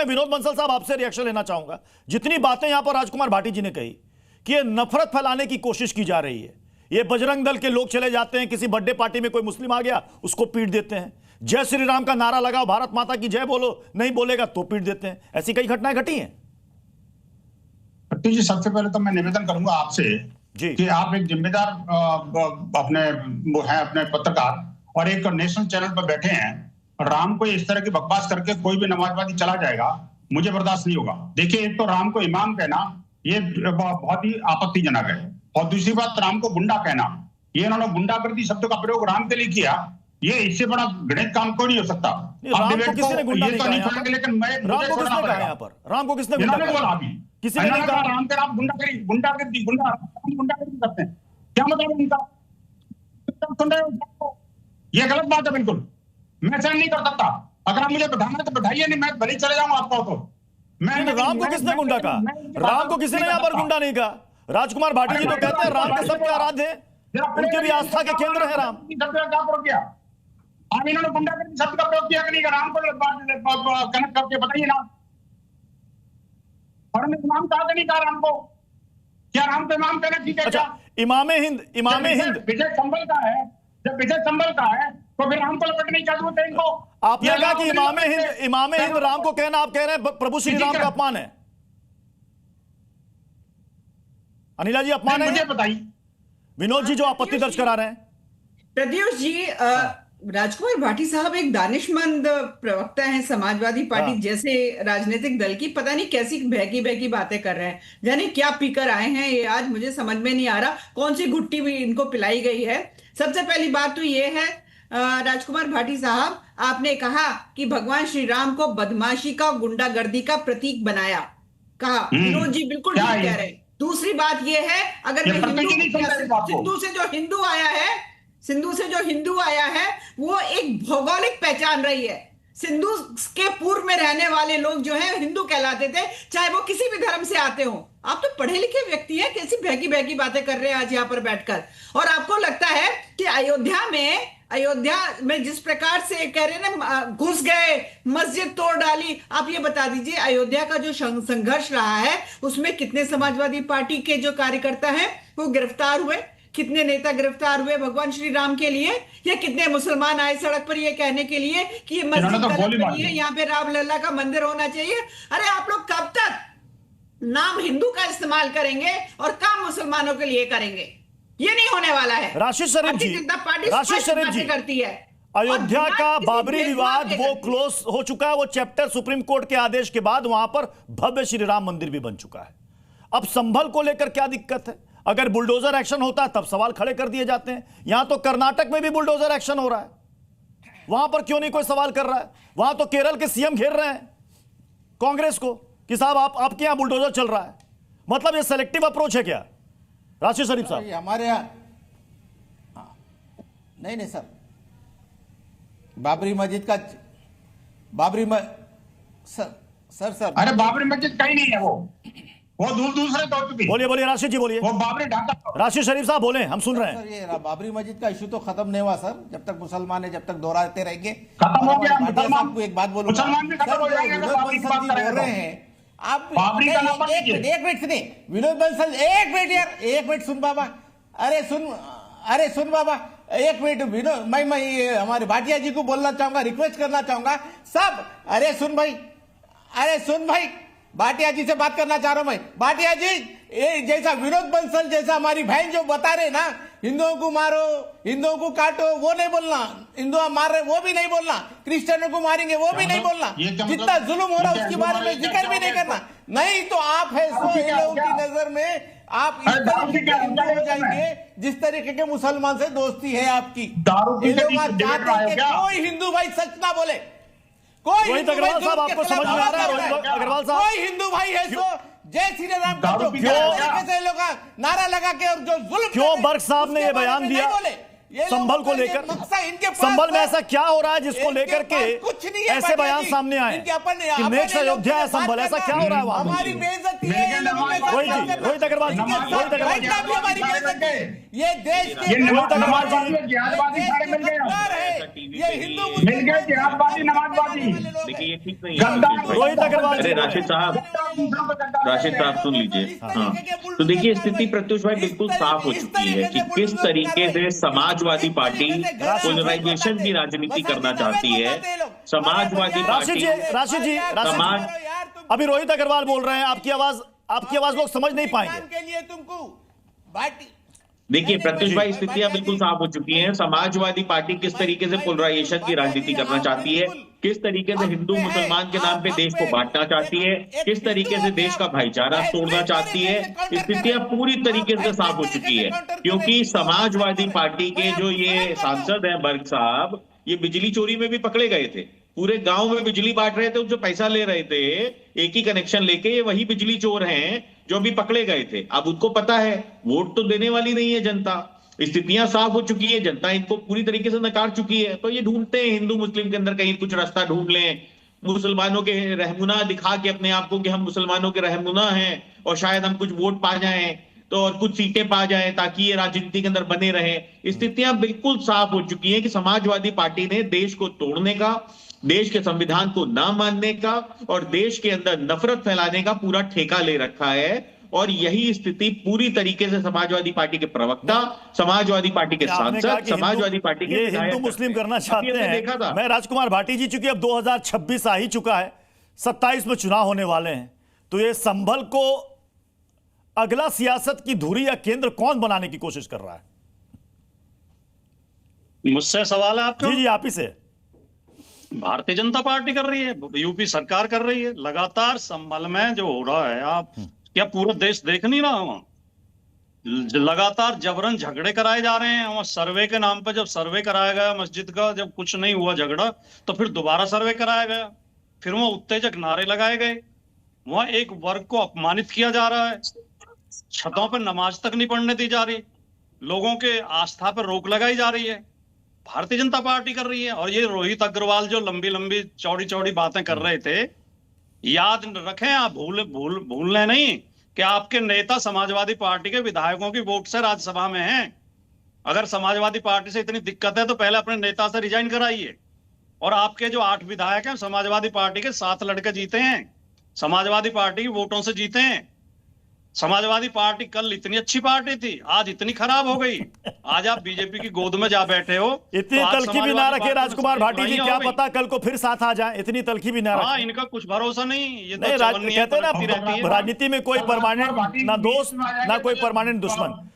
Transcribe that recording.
मैं विनोद बंसल साहब आपसे रिएक्शन लेना चाहूंगा। जितनी बातें यहां पर राजकुमार भाटी जी ने कही कि ये नफरत फैलाने की कोशिश की जा रही है, ये बजरंग दल के लोग चले जाते हैं, किसी बर्थडे पार्टी में कोई मुस्लिम आ गया उसको पीट देते हैं, जय श्री राम का नारा लगाओ, भारत माता की जय बोलो, नहीं बोलेगा तो पीट देते हैं। ऐसी कई घटनाएं घटी हैं। जी, सबसे पहले तो मैं निवेदन करूंगा आपसे कि आप एक जिम्मेदार अपने पत्रकार और एक नेशनल चैनल पर बैठे हैं, राम को इस तरह की बकवास करके कोई भी नमाजवादी चला जाएगा, मुझे बर्दाश्त नहीं होगा। देखिए, एक तो राम को इमाम कहना ये बहुत ही आपत्तिजनक है, और दूसरी बात राम को गुंडा कहना, ये इन्होंने गुंडागर्दी शब्द का प्रयोग राम के लिए किया, ये इससे बड़ा घृणित काम कोई नहीं हो सकता। राम को किसने गुंडा नहीं कहा यहाँ पर? लेकिन मैं राम को किसने कहा यहाँ पर? राम को किसने गुंडा कहा? किसी ने नहीं कहा राम के नाम गुंडागर्दी करते हैं, क्या मतलब उनका? सुन रहे हो? ये गलत बात है बिल्कुल, मैं सहन नहीं कर सकता। अगर आप मुझे बैठाना तो बैठाइए, नहीं मैं भले चले जाऊंगा आपको। तो मैं राम को किसने गुंडा कहा? राम को किसी ने यहाँ पर गुंडा नहीं कहा। राजकुमार भाटी जी तो कहते हैं राम के सबके आराध्य हैं, उनके भी आस्था के केंद्र है राम। अब इन्होंने गुंडागर्दी शब्द का प्रयोग किया कि नहीं? राम को कनेक्ट करके बताइए ना। और इमाम कहा कि नहीं कहा राम को? क्या राम को इमाम कहना ठीक है? अच्छा, इमामे हिंद विजय संबल का है, जब विजय संबल का है तो फिर राम को लपटने की क्या जरूरत है इनको? आपने कहा कि इमामे हिंद राम को कहना, आप कह रहे हैं प्रभु श्री राम का अपमान है। अनिला जी, अपमान है? मुझे बताइए विनोद जी जो आपत्ति दर्ज करा रहे हैं। प्रत्युष जी, राजकुमार भाटी साहब एक दानिशमंद प्रवक्ता हैं समाजवादी पार्टी जैसे राजनीतिक दल की। पता नहीं कैसी बहकी बातें कर रहे हैं, यानी क्या पीकर आए हैं ये, आज मुझे समझ में नहीं आ रहा कौन सी घुट्टी भी इनको पिलाई गई है। सबसे पहली बात तो ये है, राजकुमार भाटी साहब, आपने कहा कि भगवान श्री राम को बदमाशी का, गुंडागर्दी का प्रतीक बनाया, कहा। विनोद जी बिल्कुल ठीक कह रहे हैं। दूसरी बात ये है, अगर मैं सिंधु से जो हिंदू आया है वो एक भौगोलिक पहचान रही है। सिंधु के पूर्व में रहने वाले लोग जो हैं हिंदू कहलाते थे, चाहे वो किसी भी धर्म से आते हो। आप तो पढ़े लिखे व्यक्ति हैं, कैसी बहकी बातें कर रहे हैं आज यहाँ पर बैठकर। और आपको लगता है कि अयोध्या में जिस प्रकार से कह रहे हैं ना, घुस गए, मस्जिद तोड़ डाली, आप ये बता दीजिए अयोध्या का जो संघर्ष रहा है उसमें कितने समाजवादी पार्टी के जो कार्यकर्ता हैं वो गिरफ्तार हुए, कितने नेता गिरफ्तार हुए भगवान श्री राम के लिए, या कितने मुसलमान आए सड़क पर ये कहने के लिए कि ये मस्जिद गलत नहीं है, यहाँ पे राम लल्ला का मंदिर होना चाहिए। अरे आप लोग कब तक नाम हिंदू का इस्तेमाल करेंगे और काम मुसलमानों के लिए करेंगे? ये नहीं होने वाला है। राशिद शरीफ जी करती है। अयोध्या का बाबरी विवाद वो क्लोज हो चुका है, वो चैप्टर सुप्रीम कोर्ट के आदेश के बाद वहां पर भव्य श्री राम मंदिर भी बन चुका है। अब संभल को लेकर क्या दिक्कत है? अगर बुलडोजर एक्शन होता है तब सवाल खड़े कर दिए जाते हैं। यहां तो कर्नाटक में भी बुलडोजर एक्शन हो रहा है, वहां पर क्यों नहीं कोई सवाल कर रहा है? वहां तो केरल के सीएम घेर रहे हैं कांग्रेस को कि साहब आपके यहां बुलडोजर चल रहा है। मतलब ये सेलेक्टिव अप्रोच है क्या राशिद शरीफ साहब? हमारे यहां नहीं सर, बाबरी मस्जिद का सर अरे बाबरी मस्जिद कहीं नहीं है, वो दूसरे तौर पे। बोलिए राशिद जी, बोलिए। वो बाबरी ढाका, राशिद शरीफ साहब बोले, हम सुन रहे हैं। सर ये बाबरी मस्जिद का इशू तो खत्म नहीं हुआ सर, जब तक मुसलमान है जब तक दोहराते रहेंगे। खत्म हो गया। आपको एक बात बोलूंगा, मुसलमान भी खत्म हो जाएंगे। बोल रहे हैं आप, एक मिनट सुनिए विनोद बंसल, एक मिनट सुन बाबा, अरे सुन बाबा, एक मिनट विनोद, मैं हमारे भाटिया जी को बोलना चाहूंगा, रिक्वेस्ट करना चाहूंगा सब। अरे सुन भाई, भाटिया जी से बात करना चाह रहा हूं मैं। भाटिया जी, जैसा विनोद बंसल जैसा हमारी बहन जो बता रहे ना, हिंदुओं को मारो, हिंदुओं को काटो, वो नहीं बोलना, हिंदू मार रहे वो भी नहीं बोलना, क्रिश्चियनों को मारेंगे वो भी नहीं बोलना, जितना जुल्म हो रहा है उसके बारे में जिक्र भी नहीं करना। नहीं तो आप है सो इन लोगों की नजर में आप इस तरीके के हिंदू हो जाएंगे जिस तरीके के मुसलमान से दोस्ती है आपकी। कोई हिंदू भाई सच ना बोले, कोई अग्रवाल साहब आपको समझ में आ रहा है? अग्रवाल साहब, कोई हिंदू भाई है सो जय श्री राम का जो लोग नारा लगा के और जो जुल्म, क्यों बर्ग साहब ने ये बयान दिया संभल को लेकर? संभल में ऐसा क्या हो रहा है जिसको लेकर के ऐसे बयान सामने आए कि नेक्स्ट अयोध्या है संभल? ऐसा क्या हो रहा है वहां? हमारी बेइज्जत रोहित अग्रवाल जी, रोहित अग्रवाल जी, बैठना भी हमारी गलती है। ये देश के रोहित अग्रवाल जी, ये हिंदू मिल गए जिहादवादी नमाजवादी। देखिए ये ठीक नहीं रोहित अग्रवाल अरे जी, राशिद साहब सुन लीजिए। हाँ, तो देखिए स्थिति प्रत्युष भाई बिल्कुल साफ हो चुकी है कि किस तरीके से समाजवादी पार्टी पोलराइजेशन की राजनीति करना चाहती है। समाजवादी पार्टी समाज अभी रोहित अग्रवाल बोल रहे हैं, आपकी आवाज लोग समझ नहीं पाएंगे। के लिए तुमको बाटी देखिए प्रत्युष भाई स्थितियां बिल्कुल साफ हो चुकी हैं। समाजवादी पार्टी किस तरीके से पोलराइजेशन की राजनीति करना चाहती है, किस तरीके से हिंदू मुसलमान के नाम पे देश को बांटना चाहती है, किस तरीके से देश का भाईचारा तोड़ना चाहती है, स्थितियां पूरी तरीके से साफ हो चुकी है। क्योंकि समाजवादी पार्टी के जो ये सांसद हैं बर्ग साहब, ये बिजली चोरी में भी पकड़े गए थे। पूरे गांव में बिजली बांट रहे थे, जो पैसा ले रहे थे एक ही कनेक्शन लेके, ये वही बिजली चोर हैं जो भी पकड़े गए थे। अब उनको पता है वोट तो देने वाली नहीं है जनता, स्थितियां साफ हो चुकी है, जनता इनको पूरी तरीके से नकार चुकी है। तो ये ढूंढते हैं हिंदू मुस्लिम के अंदर कहीं कुछ रास्ता ढूंढ लें, मुसलमानों के रहमुना दिखा के अपने आप को कि हम मुसलमानों के रहमुना हैं और शायद हम कुछ वोट पा जाएं तो और कुछ सीटें पा जाएं ताकि ये राजनीति के अंदर बने रहे। स्थितियां बिल्कुल साफ हो चुकी हैं कि समाजवादी पार्टी ने देश को तोड़ने का, देश के संविधान को ना मानने का और देश के अंदर नफरत फैलाने का पूरा ठेका ले रखा है। और यही स्थिति पूरी तरीके से समाजवादी पार्टी के प्रवक्ता, समाजवादी पार्टी के सांसद, समाजवादी पार्टी के हिंदू मुस्लिम करना चाहते हैं। मैं राजकुमार भाटी जी, चूंकि अब 2026 आ ही चुका है, 27 में चुनाव होने वाले हैं, तो ये संभल को अगला सियासत की धुरी या केंद्र कौन बनाने की कोशिश कर रहा है? मुझसे सवाल है आपका? जी जी, आप ही से। भारतीय जनता पार्टी कर रही है, यूपी सरकार कर रही है। लगातार संभल में जो हो रहा है, आप क्या पूरा देश देख नहीं रहा? वहां लगातार जबरन झगड़े कराए जा रहे हैं। वहां सर्वे के नाम पर जब सर्वे कराया गया मस्जिद का, जब कुछ नहीं हुआ झगड़ा, तो फिर दोबारा सर्वे कराया गया, फिर वहां उत्तेजक नारे लगाए गए, वहां एक वर्ग को अपमानित किया जा रहा है, छतों पर नमाज तक नहीं पढ़ने दी जा रही, लोगों के आस्था पर रोक लगाई जा रही है। भारतीय जनता पार्टी कर रही है। और ये रोहित अग्रवाल जो लंबी लंबी चौड़ी चौड़ी बातें कर रहे थे, याद रखें, आप भूलने नहीं कि आपके नेता समाजवादी पार्टी के विधायकों की वोट से राज्यसभा में हैं। अगर समाजवादी पार्टी से इतनी दिक्कत है तो पहले अपने नेता से रिजाइन कराइए। और आपके जो 8 विधायक हैं समाजवादी पार्टी के 7 लड़के जीते हैं, समाजवादी पार्टी के वोटों से जीते हैं। समाजवादी पार्टी कल इतनी अच्छी पार्टी थी, आज इतनी खराब हो गई। आज आप बीजेपी की गोद में जा बैठे हो। इतनी तलखी भी ना रखे राजकुमार भाटी जी, क्या पता कल को फिर साथ आ जाए, इतनी तलखी भी ना रखे। हाँ, इनका कुछ भरोसा नहीं। ये कहते हैं ना, राजनीति में कोई परमानेंट ना दोस्त ना कोई परमानेंट दुश्मन।